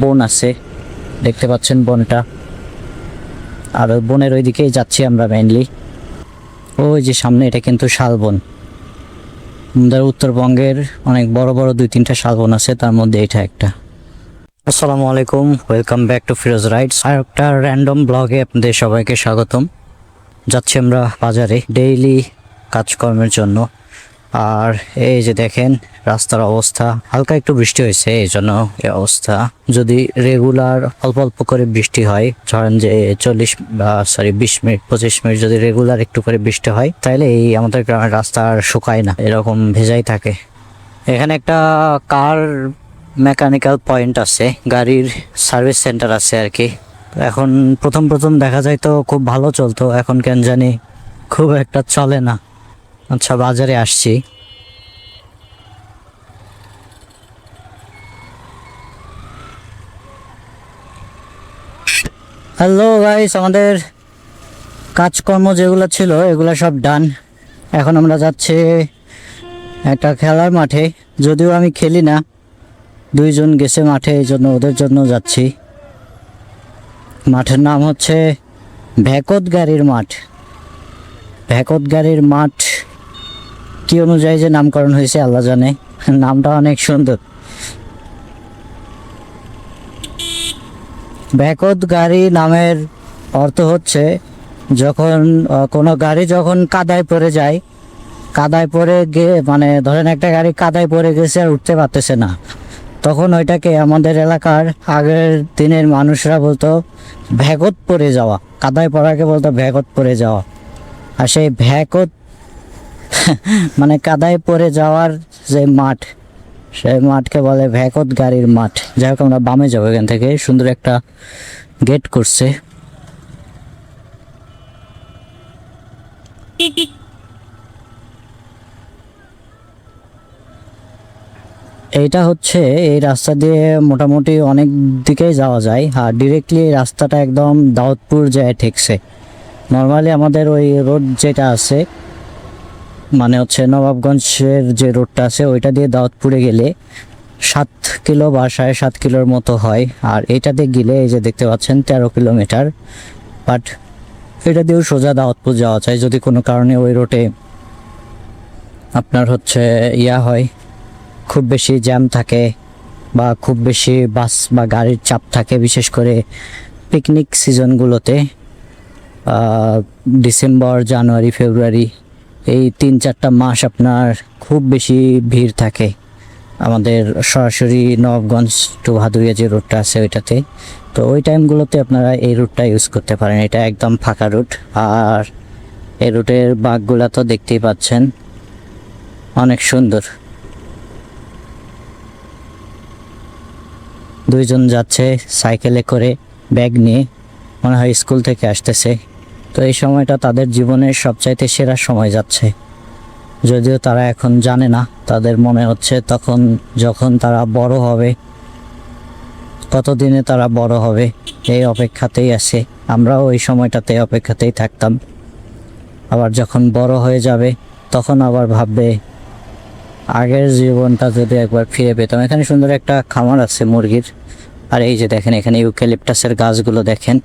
বন আছে, দেখতে পাচ্ছেন বনটা। আর ওই বনের ওই দিকেই যাচ্ছি আমরা মেইনলি। ওই যে সামনে, এটা কিন্তু শালবন। আমাদের উত্তরবঙ্গের অনেক বড় বড় 2-3টা শালবন আছে, তার মধ্যে এটা একটা। আসসালামু আলাইকুম, welcome back to Firoz rides. আর একটা র্যান্ডম ব্লগে আপনাদের সবাইকে স্বাগতম। যাচ্ছি আমরা বাজারে ডেইলি কাজকর্মের জন্য। আর এই যে দেখেন রাস্তার অবস্থা, হালকা একটু বৃষ্টি হয়েছে এই জন্য এই অবস্থা। যদি রেগুলার অল্প অল্প করে বৃষ্টি হয়, ধরেন যে 20 মিনিট 25 মিনিট যদি রেগুলার একটু করে বৃষ্টি হয়, তাহলে এই আমাদের গ্রামের রাস্তা আর শুকায় না, এরকম ভেজাই থাকে। এখানে একটা কার মেকানিক্যাল পয়েন্ট আছে, গাড়ির সার্ভিস সেন্টার আছে আর কি। এখন প্রথম প্রথম দেখা যায় তো খুব ভালো চলতো, এখন কেন জানি খুব একটা চলে না। আচ্ছা, বাজারে আসছি। হ্যালো গাইস, আমাদের কাজকর্ম যেগুলো ছিল এগুলো সব ডান। এখন আমরা যাচ্ছি একটা খেলার মাঠে, যদিও আমি খেলি না, 2জন গেছে মাঠে, এই জন্য ওদের জন্য যাচ্ছি। মাঠের নাম হচ্ছে ভ্যাকতগাড়ির মাঠ। ভ্যাকতগাড়ির মাঠ কি অনুযায়ী যে নামকরণ হয়েছে আল্লাহ জানে, নামটা অনেক সুন্দর। ভ্যাকতগাড়ি নামের অর্থ হচ্ছে যখন কোনো গাড়ি যখন কাদায় পড়ে যায়, কাদায় পড়ে গিয়ে মানে ধরেন একটা গাড়ি কাদায় পড়ে গেছে আর উঠতে পারতেছে না, তখন ওইটাকে আমাদের এলাকার আগের দিনের মানুষরা বলতো ভ্যাকত পড়ে যাওয়া। কাদায় পড়াকে বলতো ভ্যাকত পড়ে যাওয়া। আর সেই ভ্যাকত মানে কাদায় পড়ে যাওয়ার যে মাঠ, সেই মাঠকে বলে ভ্যাকতগাড়ির মাঠ। যাই হোক, আমরা বামে যাবো এখান থেকে, সুন্দর একটা গেট করছে। এইটা হচ্ছে, এই রাস্তা দিয়ে মোটামুটি অনেক দিকেই যাওয়া যায়। আর ডিরেক্টলি এই রাস্তাটা একদম দাউদপুর যায় ঠেকছে। নর্মালি আমাদের ওই রোড যেটা আছে, মানে হচ্ছে নবাবগঞ্জের যে রোডটা আছে, ওইটা দিয়ে দাউদপুরে গেলে 7 কিলো বা 7.5 কিলোর মতো হয়। আর এইটাতে গেলে এই যে দেখতে পাচ্ছেন 13 কিলোমিটার। বাট এটা দিয়েও সোজা দাউদপুর যাওয়া যায় যদি কোনো কারণে ওই রোডে আপনার হচ্ছে হয়, খুব বেশি জ্যাম থাকে বা খুব বেশি বাস বা গাড়ির চাপ থাকে, বিশেষ করে পিকনিক সিজনগুলোতে। ডিসেম্বর, জানুয়ারি, ফেব্রুয়ারি, এই 3-4টা মাস আপনার খুব বেশি ভিড় থাকে আমাদের সরাসরি নবাবগঞ্জ টু ভাদুরিয়া যে রুটটা আছে ওইটাতে। তো ওই টাইমগুলোতে আপনারা এই রুটটা ইউজ করতে পারেন, এটা একদম ফাঁকা রুট। আর এই রুটের বাঘগুলা তো দেখতেই পাচ্ছেন, অনেক সুন্দর। 2জন যাচ্ছে সাইকেলে করে, ব্যাগ নিয়ে, মনে হয় স্কুল থেকে আসতেছে। তো এই সময়টা তাদের জীবনের সবচাইতে সেরা সময় যাচ্ছে, যদিও তারা এখন জানে না। তাদের মনে হচ্ছে তখন যখন তারা বড় হবে, কতদিনে তারা বড় হবে এই অপেক্ষাতেই আছে। আমরাও ওই সময়টাতে অপেক্ষাতেই থাকতাম। আবার যখন বড় হয়ে যাবে তখন আবার ভাববে আগের জীবনটা যদি একবার ফিরে পেতাম। এখানে সুন্দর একটা খামার আছে মুরগির। আর এই যে দেখেন এখানে ইউক্যালিপটাসের গাছগুলো দেখেন,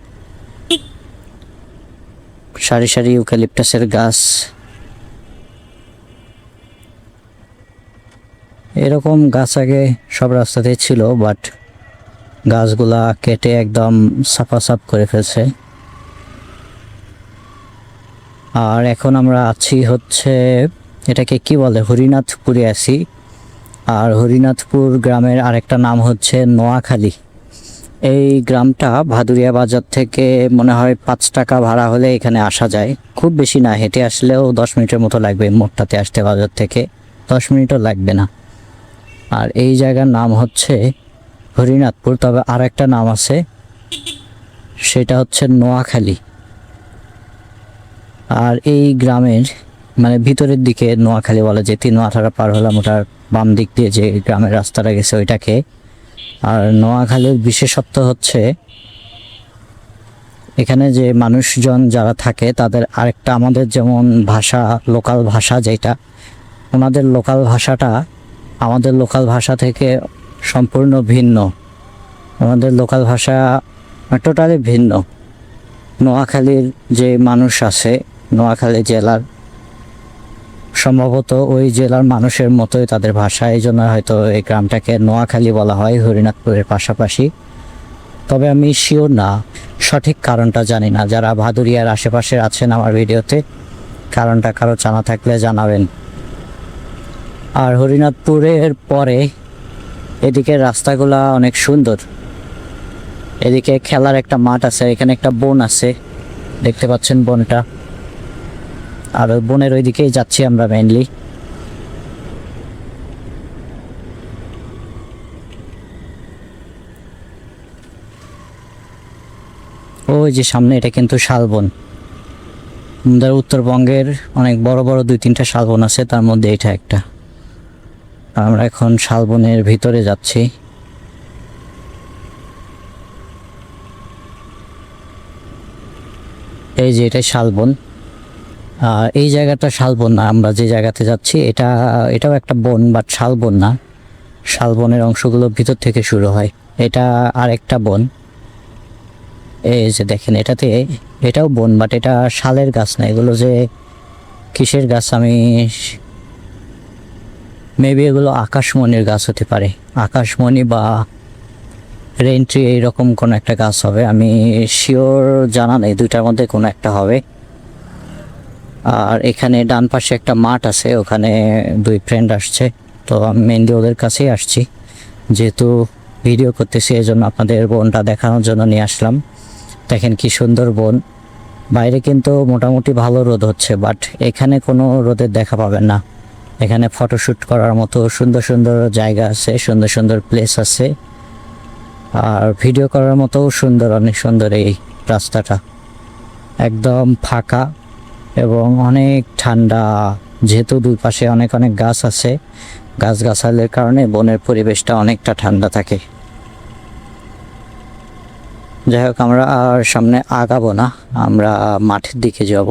সারি সারি ইউক্যালিপটাসের গাছ। এরকম গাছ আগে সব রাস্তাতে ছিল, বাট গাছগুলা কেটে একদম সাফা সাফ করে ফেলছে। আর এখন আমরা আছি হচ্ছে, এটাকে কি বলে, হরিনাথপুরে আছি। আর হরিনাথপুর গ্রামের আরেকটা নাম হচ্ছে নোয়াখালী। এই গ্রামটা ভাদুরিয়া বাজার থেকে মনে হয় 5 টাকা ভাড়া হলে এখানে আসা যায়, খুব বেশি না, হেঁটে আসলেও 10 মিনিটের মতো লাগবে মোটটাতে আসতে, বাজার থেকে 10 মিনিটও লাগবে না। আর এই জায়গার নাম হচ্ছে হরিনাথপুর, তবে আর একটা নাম আছে, সেটা হচ্ছে নোয়াখালী। আর এই গ্রামের মানে ভিতরের দিকে নোয়াখালী বলা যায়। 3 পার হলাম, ওটার বাম দিক দিয়ে যে গ্রামের রাস্তাটা গেছে ওইটাকে। আর নোয়াখালীর বিশেষত্ব হচ্ছে এখানে যে মানুষজন যারা থাকে তাদের আরেকটা, আমাদের যেমন ভাষা, লোকাল ভাষা যেটা, ওনাদের লোকাল ভাষাটা আমাদের লোকাল ভাষা থেকে সম্পূর্ণ ভিন্ন। আমাদের লোকাল ভাষা টোটালি ভিন্ন। নোয়াখালীর যে মানুষ আছে, নোয়াখালী জেলার সম্ভবত ওই জেলার মানুষের মতোই তাদের ভাষা, এই জন্য হয়তো এই গ্রামটাকে নোয়াখালী বলা হয় হরিনাথপুরের পাশাপাশি। তবে আমি শিওর না, সঠিক কারণটা জানি না। যারা ভাদুরিয়ার আশেপাশে আছেন আমার ভিডিওতে, কারণটা কারো জানা থাকলে জানাবেন। আর হরিনাথপুরের পরে এদিকে রাস্তাগুলা অনেক সুন্দর। এদিকে খেলার একটা মাঠ আছে, এখানে একটা বন আছে, দেখতে পাচ্ছেন বনটা। আর ওই বনের ওইদিকেই যাচ্ছি আমরা মেইনলি। ওই যে সামনে, এটা কিন্তু শালবন। আমাদের উত্তরবঙ্গের অনেক বড় বড় 2-3টা শালবন আছে, তার মধ্যে এটা একটা। আমরা এখন শালবনের ভিতরে যাচ্ছি। এই যে এটা শালবন। এই জায়গাটা শালবন না, আমরা যে জায়গাতে যাচ্ছি এটাও একটা বন, বাট শালবন না। শালবনের অংশগুলো ভিতর থেকে শুরু হয়, এটা আরেকটা বন। এই যে দেখেন, এটাও বন, বাট এটা শালের গাছ না। এগুলো যে কিসের গাছ, আমি মেবি এগুলো আকাশমণির গাছ হতে পারে, আকাশমণি বা রেইন ট্রি, এইরকম কোনো একটা গাছ হবে। আমি শিওর জানা নেই, দুইটার মধ্যে কোনো একটা হবে। আর এখানে ডান পাশে একটা মাঠ আছে, ওখানে 2 ফ্রেন্ড আসছে, তো আমি মেনলি ওদের কাছেই আসছি। যেহেতু ভিডিও করতেছি, এই জন্য আপনাদের বনটা দেখানোর জন্য নিয়ে আসলাম। দেখেন কি সুন্দর বন। বাইরে কিন্তু মোটামুটি ভালো রোদ হচ্ছে, বাট এখানে কোনো রোদের দেখা পাবেন না। এখানে ফটোশ্যুট করার মতো সুন্দর সুন্দর জায়গা আছে, সুন্দর সুন্দর প্লেস আছে, আর ভিডিও করার মতো সুন্দর, অনেক সুন্দর এই রাস্তাটা। একদম ফাঁকা এবং অনেক ঠান্ডা। যেহেতু দুই পাশে অনেক অনেক গাছ আছে, গাছগাছালির কারণে বনের পরিবেশটা অনেকটা ঠান্ডা থাকে। যাই হোক, আমরা আর সামনে আগাবো না, আমরা মাঠের দিকে যাব।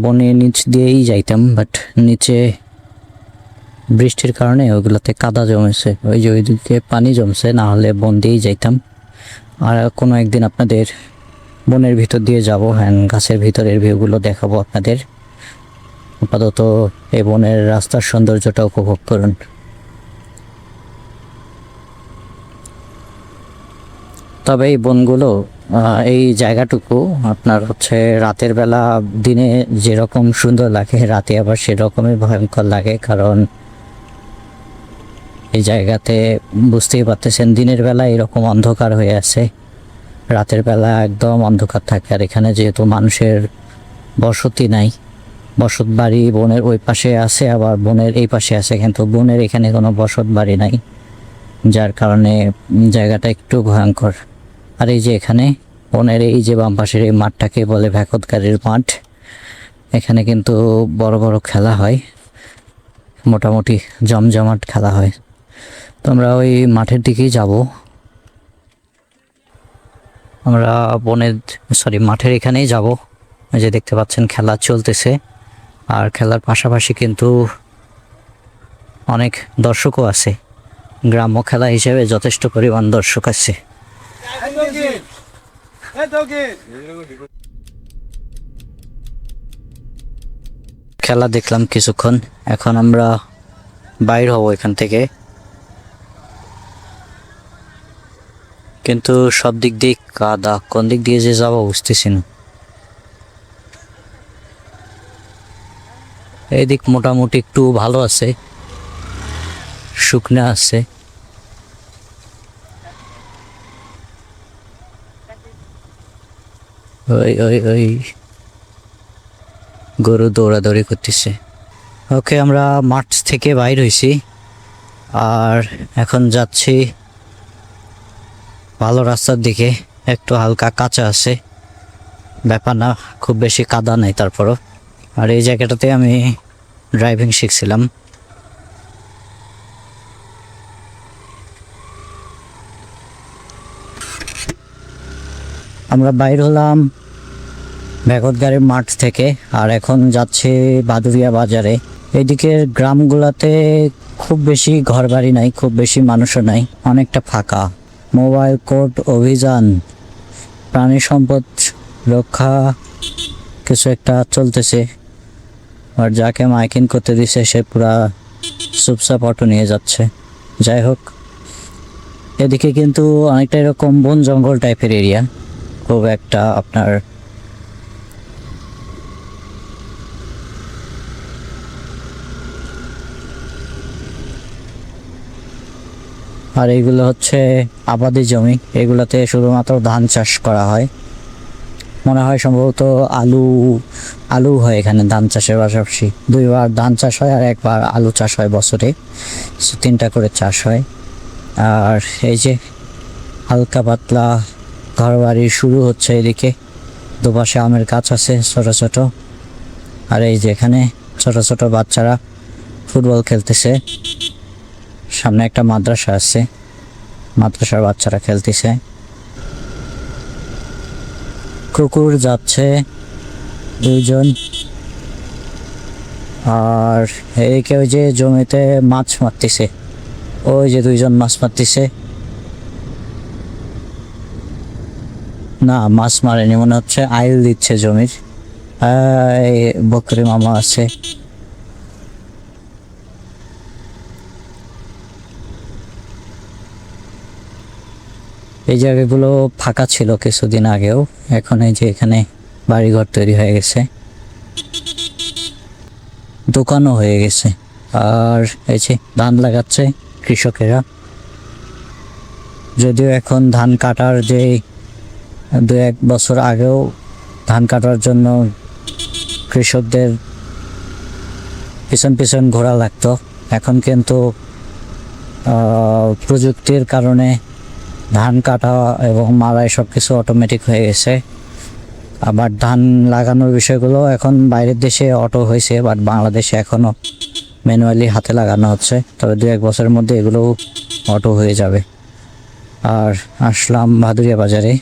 বনের নিচ দিয়েই যাইতাম, বাট নিচে বৃষ্টির কারণে ওইগুলোতে কাদা জমেছে, ওই যে ওইদিকে পানি জমছে, না হলে বন দিয়েই যাইতাম। আর কোনো একদিন আপনাদের বনের ভিতর দিয়ে যাব, হ্যাঁ, গাছের ভিতরের ভিউগুলো দেখাবো আপনাদের। আপাতত এই বনের রাস্তার সৌন্দর্যটা উপভোগ করুন। তবে এই বনগুলো, এই জায়গাটুকু আপনার হচ্ছে রাতের বেলা, দিনে যেরকম সুন্দর লাগে, রাতে আবার সেরকমই ভয়ঙ্কর লাগে। কারণ এই জায়গাতে বুঝতেই পারতেছেন, দিনের বেলা এরকম অন্ধকার হয়ে আছে, রাতের বেলা একদম অন্ধকার থাকে। আর এখানে যেহেতু মানুষের বসতি নাই, বসত বাড়ি বনের ওই পাশে আছে, আবার বনের এই পাশে আছে, কিন্তু বনের এখানে কোনো বসত বাড়ি নাই, যার কারণে জায়গাটা একটু ভয়ঙ্কর। আর এই যে এখানে বনের এই যে বাম পাশের এই মাঠটাকে বলে ভ্যাকতকারীর মাঠ। এখানে কিন্তু বড় বড় খেলা হয়, মোটামুটি জমজমাট খেলা হয়। তো আমরা ওই মাঠের দিকেই যাব। আমরা মাঠের এখানেই যাব। এই যে দেখতে পাচ্ছেন খেলা চলতেছে, আর খেলার পাশাপাশি কিন্তু অনেক দর্শকও আছে। গ্রাম্য খেলা হিসেবে যথেষ্ট পরিমাণ দর্শক আছে। খেলা দেখলাম কিছুক্ষণ, এখন আমরা বাইর হব এখান থেকে। কিন্তু সব দিক দিয়ে কাদা, কোন দিক দিয়ে যে যাবো বুঝতেছি না। এই দিক মোটামুটি একটু ভালো আছে, শুকনা আছে। ওই ওই ওই গরু দৌড়াদৌড়ি করতেছে। ওকে, আমরা মাঠ থেকে বাইর হয়েছি, আর এখন যাচ্ছি ভালো রাস্তার দিকে। একটু হালকা কাঁচা আছে, ব্যাপার না, খুব বেশি কাদা নেই তারপরও। আর এই জায়গাটাতে আমি ড্রাইভিং শিখছিলাম। আমরা বাইর হলাম ভ্যাকতকারীর মাঠ থেকে, আর এখন যাচ্ছি ভাদুরিয়া বাজারে। এদিকের গ্রামগুলোতে খুব বেশি ঘরবাড়ি নাই, খুব বেশি মানুষও নাই, অনেকটা ফাঁকা। মোবাইল কোর্ট অভিযান, প্রাণী সম্পদ রক্ষা কিছু একটা চলতেছে, আর যাকে মাইকিং করতে দিছে সে পুরা চুপচাপ অটো নিয়ে যাচ্ছে। যাই হোক, এদিকে কিন্তু অনেকটা এরকম বন জঙ্গল টাইপের এরিয়া, খুব একটা আপনার আর এইগুলো হচ্ছে আবাদি জমি, এগুলাতে শুধুমাত্র ধান চাষ করা হয়। মনে হয় সম্ভবত আলু হয় এখানে, ধান চাষের পাশাপাশি দুইবার ধান চাষ হয় আর একবার আলু চাষ হয় বছরে, 3টা করে চাষ হয়। আর এই যে হালকা পাতলা ঘরবাড়ি শুরু হচ্ছে এদিকে, দুপাশে আমের গাছ আছে ছোট ছোট। আর এই যে এখানে ছোট ছোট বাচ্চারা ফুটবল খেলতেছে, সামনে একটা মাদ্রাসা আছে, মাদ্রাসার বাচ্চারা খেলতেছে। কুকুর যাচ্ছে 2জন। আর এদিকে ওই যে জমিতে মাছ মারতেছে, ওই যে 2জন মাছ মারতেছে। না, মাছ মারেনি মনে হচ্ছে, আইল দিচ্ছে জমির। বকরি মামা আছে। এই জায়গাগুলো ফাঁকা ছিল কিছুদিন আগেও, এখন এই যে এখানে বাড়িঘর তৈরি হয়ে গেছে, দোকানও হয়ে গেছে। আর এই যে ধান লাগাচ্ছে কৃষকেরা, যদিও এখন ধান কাটার যে 2-1 বছর আগেও ধান কাটার জন্য কৃষকদের পিছন পিছন ঘোরা লাগতো, এখন কিন্তু প্রযুক্তির কারণে ধান কাটা এবং মাড়াই সব কিছু অটোমেটিক হয়ে গেছে। আবার ধান লাগানোর বিষয়গুলো এখন বাইরের দেশে অটো হয়েছে, বাট বাংলাদেশে এখনও ম্যানুয়ালি হাতে লাগানো হচ্ছে, তবে 2-1 বছরের মধ্যে এগুলো অটো হয়ে যাবে। আর আসলাম ভাদুরিয়া বাজারে,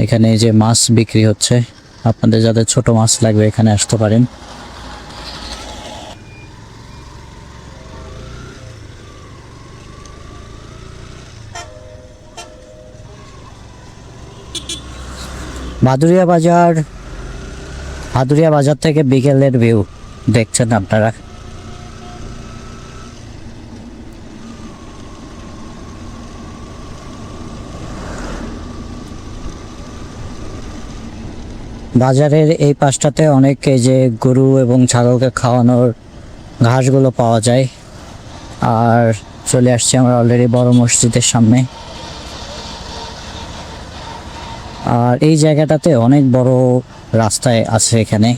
এখানে যে মাছ বিক্রি হচ্ছে, আপনাদের যাদের ছোট মাছ লাগবে এখানে আসতে পারেন। ভাদুরিয়া বাজার থেকে বিকেলের ভিউ দেখছেন আপনারা। বাজারের এই পাশটাতে অনেক এই যে গরু এবং ছাগলকে খাওয়ানোর ঘাসগুলো পাওয়া যায়। আর চলে আসছি আমরা অলরেডি বড় মসজিদের সামনে। আর এই জায়গাটাতে অনেক বড় রাস্তায় আছে, এখানে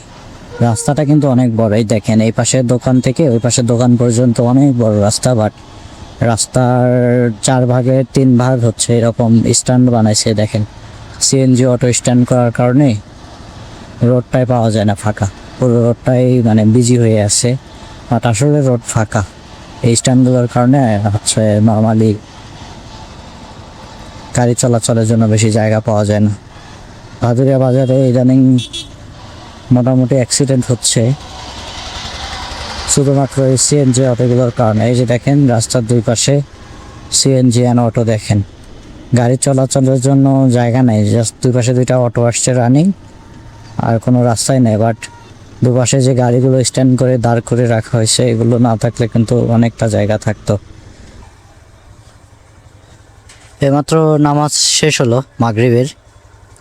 রাস্তাটা কিন্তু অনেক বড়ই, দেখেন এই পাশের দোকান থেকে ওই পাশের দোকান পর্যন্ত অনেক বড় রাস্তা। বাট রাস্তার 4 ভাগের 3 ভাগ হচ্ছে এরকম স্ট্যান্ড বানাইছে, দেখেন সিএনজি অটো স্ট্যান্ড করার কারণে রোডটাই পাওয়া যায় না, ফাঁকা পুরো রোডটাই মানে বিজি হয়ে আছে। বাট আসলে রোড ফাঁকা, এই স্ট্যান্ডগুলোর কারণে হচ্ছে নর্মালি গাড়ি চলাচলের জন্য বেশি জায়গা পাওয়া যায় না। ভাদুরিয়া বাজারে ইদানিং মোটামুটি অ্যাক্সিডেন্ট হচ্ছে শুধুমাত্র এই সিএনজি অটোগুলোর কারণে। এই যে দেখেন রাস্তার 2 পাশে সিএনজি অ্যান্ড অটো, দেখেন গাড়ি চলাচলের জন্য জায়গা নেই, জাস্ট 2 পাশে 2টা অটো আসছে রানিং, আর কোনো রাস্তাই নেই। বাট 2 পাশে যে গাড়িগুলো স্ট্যান্ড করে দাঁড় করে রাখা হয়েছে, এগুলো না থাকলে কিন্তু অনেকটা জায়গা থাকতো। এইমাত্র নামাজ শেষ হলো মাগরিবের,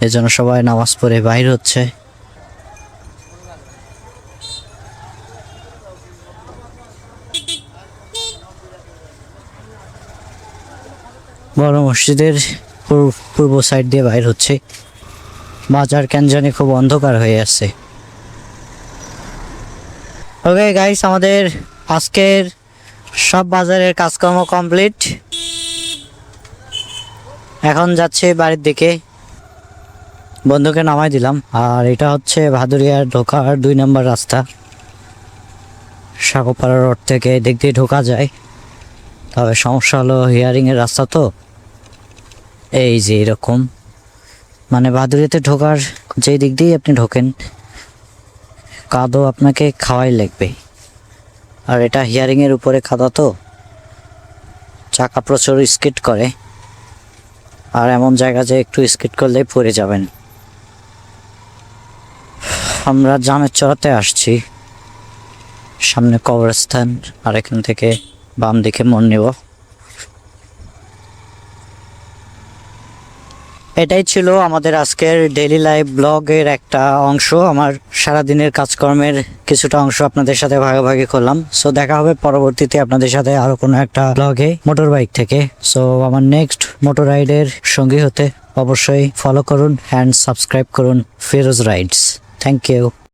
এই জন্য সবাই নামাজ পড়ে বাইর হচ্ছে। বড় মসজিদের পূর্ব সাইড দিয়ে বাইর হচ্ছে। বাজার কেন জানি খুব অন্ধকার হয়ে আছে। ওকে গাইস, আমাদের আজকের সব বাজারের কাজকর্ম কমপ্লিট, এখন যাচ্ছে বাড়ির দিকে। বন্ধুকে নামাই দিলাম। আর এটা হচ্ছে ভাদুরিয়ার ঢোকার 2 নম্বর রাস্তা, সাগরপাড়া রোড থেকে দিক দিয়ে ঢোকা যায়। তবে সমস্যা হলো হিয়ারিংয়ের রাস্তা তো, এই যে এরকম মানে ভাদুরিয়াতে ঢোকার যেই দিক দিয়ে আপনি ঢোকেন কাদো আপনাকে খাওয়াই লাগবে। আর এটা হিয়ারিংয়ের উপরে কাদা তো, চাকা প্রচুর স্কিড করে। আর এমন জায়গা যে একটু স্কিড করলেই পড়ে যাবেন। আমরা জামের চড়াতে আসছি, সামনে কবরস্থান, আর এখান থেকে বাম দিকে মোড় নেব। এটাই ছিল আমাদের আজকের ডেইলি লাইফ ব্লগের একটা অংশ। আমার সারাদিনের কাজকর্মের কিছুটা অংশ আপনাদের সাথে ভাগাভাগি করলাম। সো দেখা হবে পরবর্তীতে আপনাদের সাথে আরো কোনো একটা ব্লগে মোটর বাইক থেকে। সো আমার নেক্সট মোটর রাইডের সঙ্গী হতে অবশ্যই ফলো করুন অ্যান্ড সাবস্ক্রাইব করুন ফিরোজ রাইডস। Thank you.